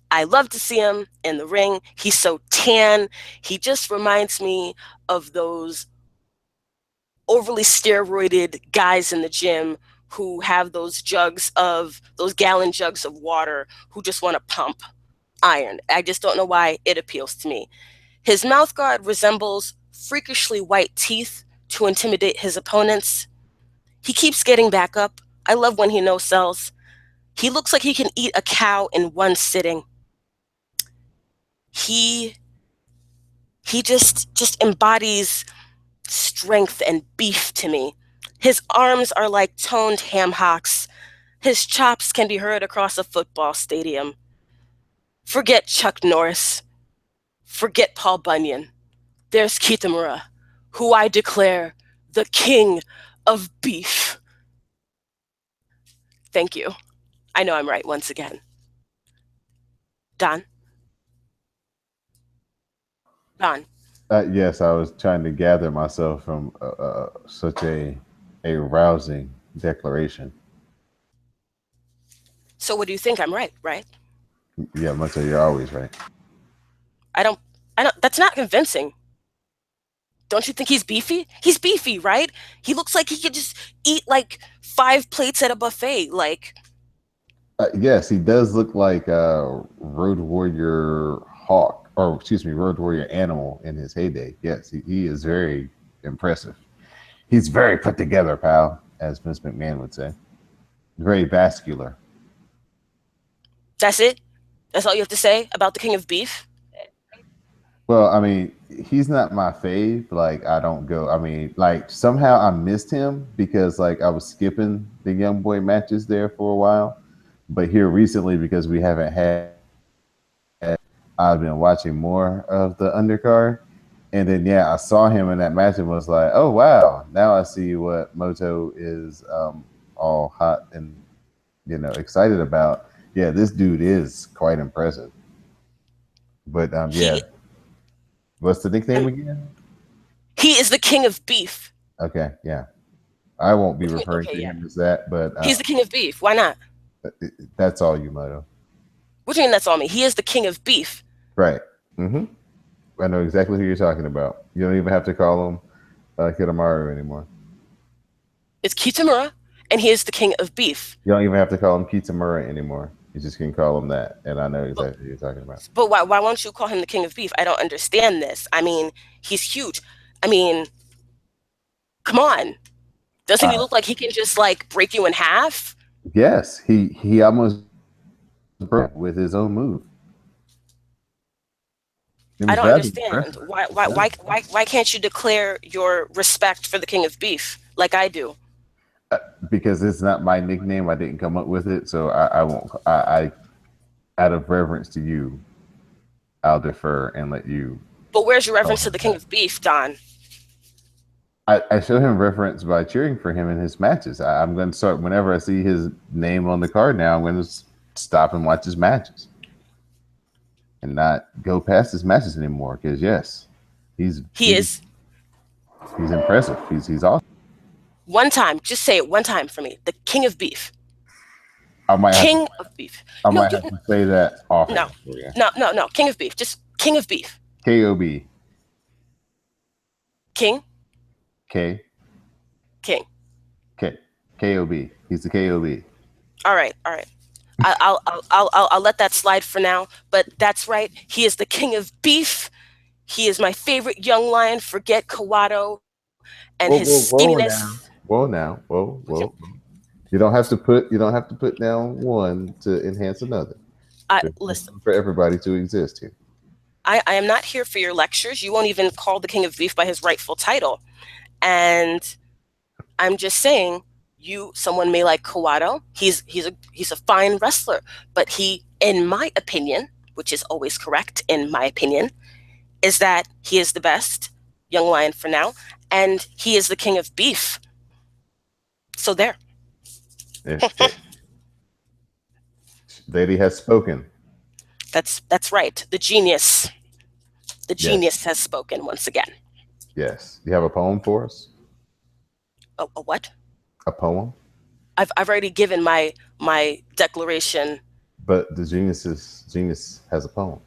S2: I love to see him in the ring. He's so tan. He just reminds me of those overly steroided guys in the gym who have those gallon jugs of water who just want to pump iron. I just don't know why it appeals to me. His mouthguard resembles freakishly white teeth to intimidate his opponents. He keeps getting back up. I love when he no sells. He looks like he can eat a cow in one sitting. He he just embodies strength and beef to me. His arms are like toned ham hocks. His chops can be heard across a football stadium. Forget Chuck Norris. Forget Paul Bunyan. There's Kitamura, who I declare the king of beef. Thank you. I know I'm right once again. Don? Don.
S1: Yes, I was trying to gather myself from such a rousing declaration.
S2: So what do you think? I'm right, right?
S1: Yeah, Moto, you're always right.
S2: I don't that's not convincing. Don't you think he's beefy? He's beefy, right? He looks like he could just eat like 5 plates at a buffet. Like,
S1: Yes, he does look like Road Warrior Hawk, or excuse me, Road Warrior Animal in his heyday. Yes, he is very impressive. He's very put together, pal, as Vince McMahon would say. Very vascular.
S2: that's it? That's all you have to say about the king of beef?
S1: Well, I mean, he's not my fave. Like, I don't go. I mean, like somehow I missed him because like I was skipping the young boy matches there for a while. But here recently, because we haven't had, I've been watching more of the undercard. And then yeah, I saw him in that match and was like, oh wow, now I see what Moto is all hot and excited about. Yeah, this dude is quite impressive. But yeah,
S2: He
S1: what's the nickname again?
S2: he is the king of beef.
S1: Okay, yeah. I won't be referring
S2: Okay,
S1: to
S2: yeah.
S1: him as that, but
S2: He's the king of beef. Why not?
S1: That's all Yamato.
S2: What do you mean that's all me? He is the king of beef.
S1: Right. Mm-hmm. I know exactly who you're talking about. You don't even have to call him Kitamaru anymore.
S2: It's Kitamura, and he is the king of beef.
S1: You don't even have to call him Kitamura anymore. You just can call him that, and I know
S2: But,
S1: exactly who you're talking about.
S2: but why won't you call him the king of beef? I don't understand this. I mean, he's huge. I mean, come on. Doesn't he
S1: Uh,
S2: look like he can just like break you in half?
S1: yes, he almost broke with his own move. It
S2: I
S1: was
S2: don't
S1: rather
S2: understand.
S1: impressive.
S2: Why can't you declare your respect for the king of beef like I do?
S1: Because it's not my nickname. I didn't come up with it, so I won't. Out of reverence to you, I'll defer and let you
S2: But where's your
S1: call
S2: reference to
S1: him
S2: the king
S1: that.
S2: of beef, Don?
S1: I show him reference by cheering for him in his matches. I'm going to start whenever I see his name on the card. Now I'm going to stop and watch his matches and not go past his matches anymore. Because yes, he's
S2: He
S1: he's
S2: is
S1: he's impressive. He's awesome.
S2: one time, just say it one time for me. The king of beef.
S1: I might have to
S2: King of beef.
S1: I
S2: No,
S1: might have to say that
S2: no,
S1: often for you.
S2: no. King of beef. Just king of beef.
S1: KOB
S2: King,
S1: K
S2: king.
S1: K KOB. He's the KOB.
S2: All right, all right. I'll let that slide for now. But that's right. He is the king of beef. He is my favorite young lion. Forget Kawato and his
S1: Whoa now.
S2: skinniness.
S1: Whoa now.
S2: Okay.
S1: Whoa. You don't have to put down one to enhance another. There's
S2: Listen.
S1: room for everybody to exist here.
S2: I am not here for your lectures. You won't even call the king of beef by his rightful title. And I'm just saying, someone may like Kawato. He's a fine wrestler, but he, in my opinion, which is always correct in my opinion, is that he is the best young lion for now, and he is the king of beef. So there.
S1: Lady has spoken.
S2: That's right. The genius. The
S1: Yes.
S2: genius has spoken once again.
S1: Yes. You have a poem for us?
S2: A what?
S1: A poem?
S2: I've already given my declaration.
S1: But the genius has a poem.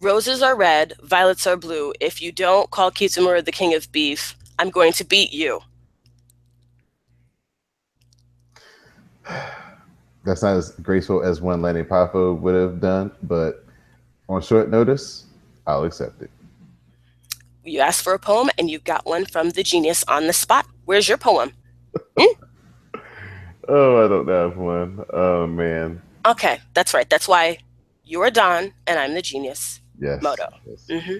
S2: Roses are red, violets are blue. If you don't call Kitamura the king of beef, I'm going to beat you.
S1: That's not as graceful as one Lenny Poffo would have done, but on short notice, I'll accept it.
S2: You asked for a poem and you got one from the genius on the spot. Where's your poem?
S1: Oh, I don't have one. Oh man.
S2: Okay, that's right. That's why you're Don and I'm the genius.
S1: Yes.
S2: Moto.
S1: Yes.
S2: Mm-hmm.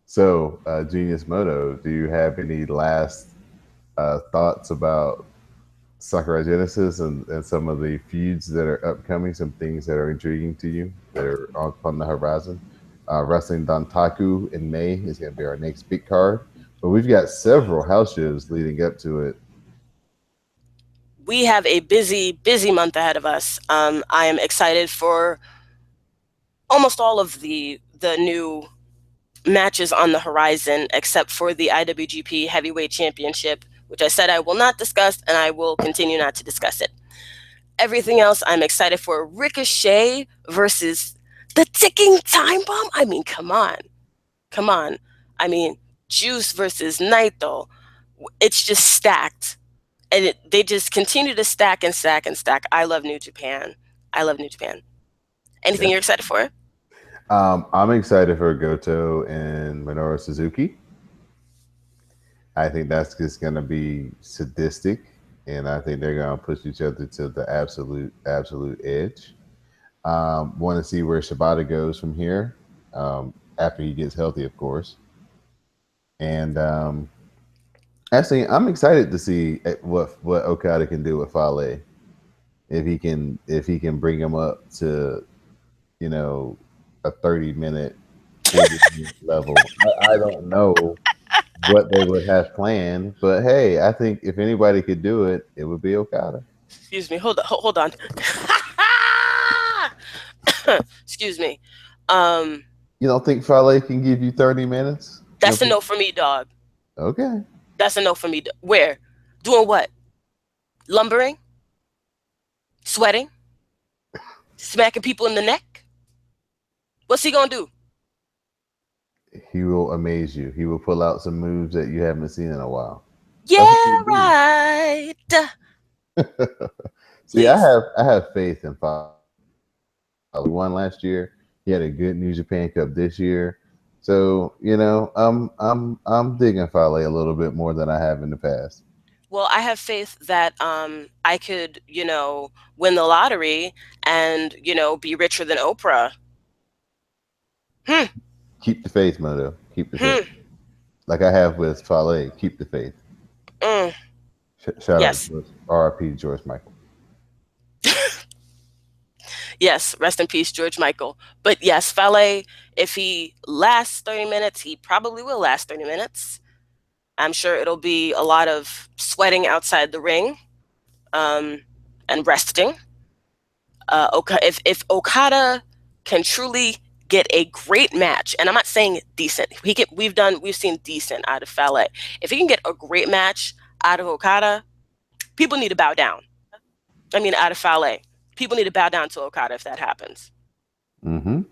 S1: So, Genius Moto, do you have any last thoughts about Sakurai Genesis and some of the feuds that are upcoming, some things that are intriguing to you that are on the horizon? Wrestling Dantaku in May is going to be our next big card, but we've got several house shows leading up to it.
S2: We have a busy month ahead of us. I am excited for almost all of the new matches on the horizon, except for the IWGP Heavyweight Championship, which I said I will not discuss, and I will continue not to discuss it. Everything else, I'm excited for. Ricochet versus the ticking time bomb. I mean, come on. I mean, Juice versus Naito. It's just stacked. And they just continue to stack and stack and stack. I love New Japan. Anything you're excited for?
S1: I'm excited for Goto and Minoru Suzuki. I think that's just going to be sadistic, and I think they're going to push each other to the absolute edge. Want to see where Shibata goes from here after he gets healthy, of course. And actually, I'm excited to see what Okada can do with Fale. If he can bring him up to, a 30-minute, 40-minute level. I don't know what they would have planned, but hey, I think if anybody could do it, it would be Okada.
S2: Excuse me. Hold on. Excuse me.
S1: You don't think Fale can give you 30 minutes?
S2: That's a no for me, dog.
S1: Okay.
S2: That's a no for me. Where? Doing what? Lumbering? Sweating, smacking people in the neck. What's he gonna do?
S1: He will amaze you. He will pull out some moves that you haven't seen in a while. That's what
S2: Yeah,
S1: he'll do.
S2: right.
S1: See,
S2: Please.
S1: I have faith in Fale. He won last year. He had a good New Japan Cup this year. So, I'm digging Fale a little bit more than I have in the past.
S2: Well, I have faith that I could, win the lottery and, be richer than Oprah. Hmm.
S1: Keep the faith, Moto. Keep the faith.
S2: Hmm.
S1: Like I have with Fale, keep the faith.
S2: Mm.
S1: Shout out
S2: Yes.
S1: to RIP George Michael.
S2: Yes. Rest in peace, George Michael. But yes, Fale, if he lasts 30 minutes, he probably will last 30 minutes. I'm sure it'll be a lot of sweating outside the ring, um, and resting. If Okada can truly get a great match, and I'm not saying decent, we've seen decent out of Fale. If he can get a great match out of Okada, people need to bow down. I mean, out of Fale, people need to bow down to Okada if that happens.
S1: Mm-hmm.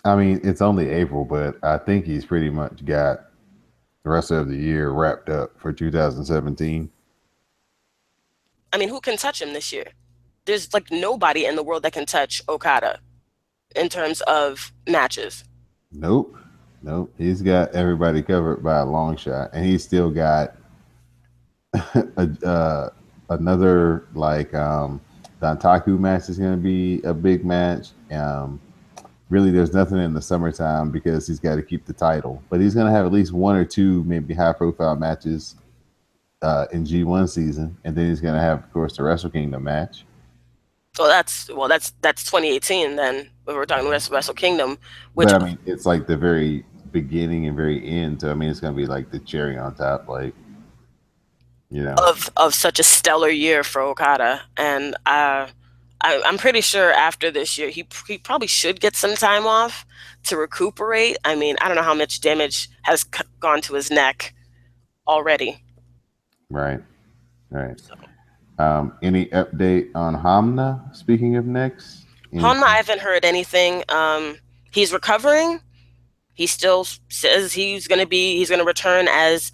S1: I mean, it's only April, but I think he's pretty much got the rest of the year wrapped up for 2017.
S2: I mean, who can touch him this year? There's like nobody in the world that can touch Okada in terms of matches.
S1: Nope. Nope. He's got everybody covered by a long shot. And he's still got another Dantaku match is going to be a big match. Really, there's nothing in the summertime because he's got to keep the title. But he's going to have at least one or two, maybe high profile matches in G1 season. And then he's going to have, of course, the Wrestle Kingdom match.
S2: That's 2018 then. If we're talking Wrestle Kingdom, which
S1: But I mean, it's like the very beginning and very end. So I mean, it's gonna be like the cherry on top, like you know.
S2: of such a stellar year for Okada, and I'm pretty sure after this year he probably should get some time off to recuperate. I mean, I don't know how much damage has gone to his neck already.
S1: Right, right.
S2: So,
S1: Any update on Hamna? Speaking of next,
S2: Honma, I haven't heard anything. He's recovering. He still says he's gonna return as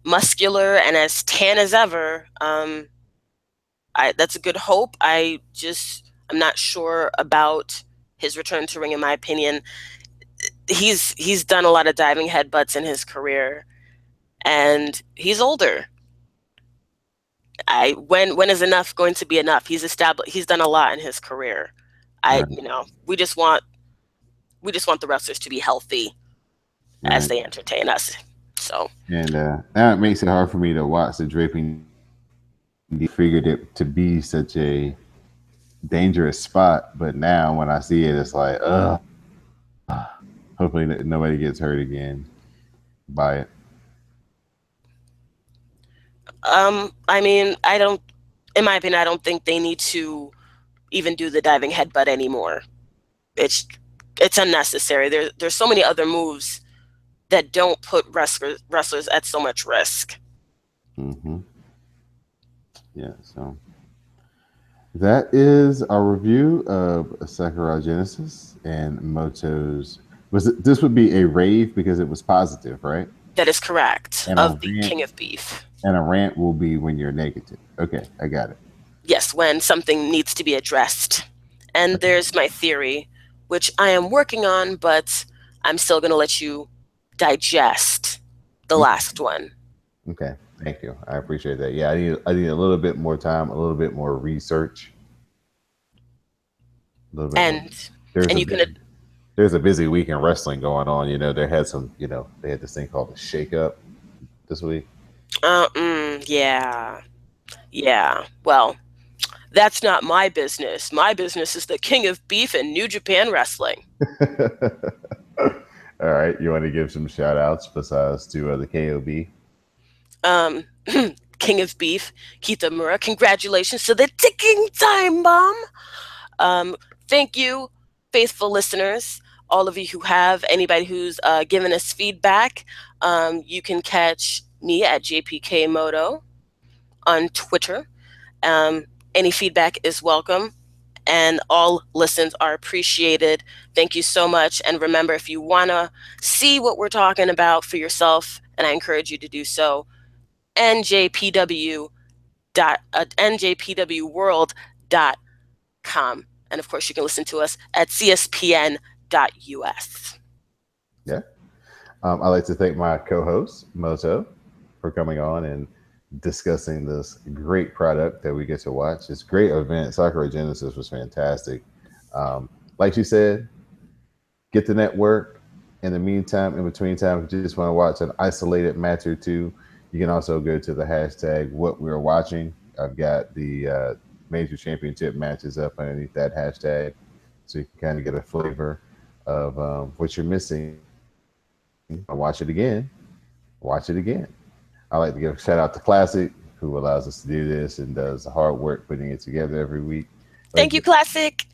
S2: muscular and as tan as ever. That's a good hope. I'm not sure about his return to ring. In my opinion, he's done a lot of diving headbutts in his career, and he's older. I when is enough going to be enough? He's established. He's done a lot in his career. I
S1: right,
S2: you know we just want the wrestlers to be healthy as
S1: right.
S2: they entertain us. So
S1: And now it makes it hard for me to watch the draping. Figured it to be such a dangerous spot, but now when I see it, it's like, hopefully nobody gets hurt again by it.
S2: I mean, I don't. In my opinion, I don't think they need to even do the diving headbutt anymore. It's it's unnecessary. There's so many other moves that don't put wrestlers at so much risk.
S1: Mm-hmm. Yeah. So that is our review of Sakura Genesis and Moto's. This would be a rave because it was positive, right?
S2: That is correct.
S1: And a
S2: Of the
S1: rant
S2: King of Beef.
S1: and a rant will be when you're negative. Okay, I got it.
S2: Yes, when something needs to be addressed. And there's my theory, which I am working on, but I'm still going to let you digest the last one.
S1: Okay, thank you. I appreciate that. Yeah, I need a little bit more time, a little bit more research, a little bit more.
S2: And
S1: There's
S2: and
S1: a
S2: you can
S1: busy, there's a busy week in wrestling going on. There had some, they had this thing called the Shake Up this week.
S2: yeah. Yeah. Well, that's not my business. My business is the King of Beef and New Japan Wrestling.
S1: All right, you want to give some shout outs besides to the KOB?
S2: Um King of Beef, Kitamura, congratulations to the ticking time bomb. Thank you, faithful listeners, all of you who have, anybody who's given us feedback. You can catch me at JPK Moto on Twitter, Any feedback is welcome, and all listens are appreciated. Thank you so much. And remember, if you want to see what we're talking about for yourself, and I encourage you to do so, njpwworld.com. And of course, you can listen to us at cspn.us.
S1: Yeah. I'd like to thank my co-host, Moto, for coming on and discussing this great product that we get to watch. This great event. Sakura Genesis was fantastic. Like you said, get the network. In the meantime, in between time, if you just want to watch an isolated match or two, you can also go to the hashtag what we're watching. I've got the major championship matches up underneath that hashtag, so you can kind of get a flavor of what you're missing. Watch it again. Watch it again. I like to give a shout out to Classic, who allows us to do this and does the hard work putting it together every week.
S2: Thank you, Classic.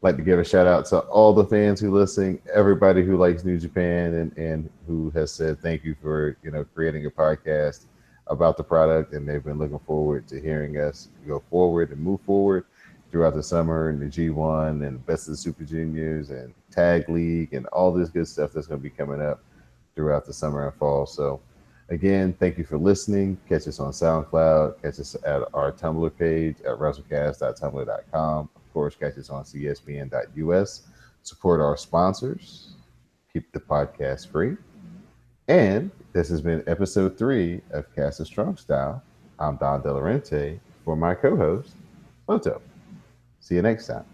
S1: Like to give a shout out to all the fans who listen, everybody who likes New Japan and who has said thank you for creating a podcast about the product, and they've been looking forward to hearing us go forward and move forward throughout the summer and the G1 and Best of the Super Juniors and Tag League and all this good stuff that's going to be coming up throughout the summer and fall. So again, thank you for listening. Catch us on SoundCloud. Catch us at our Tumblr page at wrestlecast.tumblr.com. Of course, catch us on cspn.us. Support our sponsors. Keep the podcast free. And this has been episode 3 of Cast of Strong Style. I'm Don Delarente for my co-host, Moto. See you next time.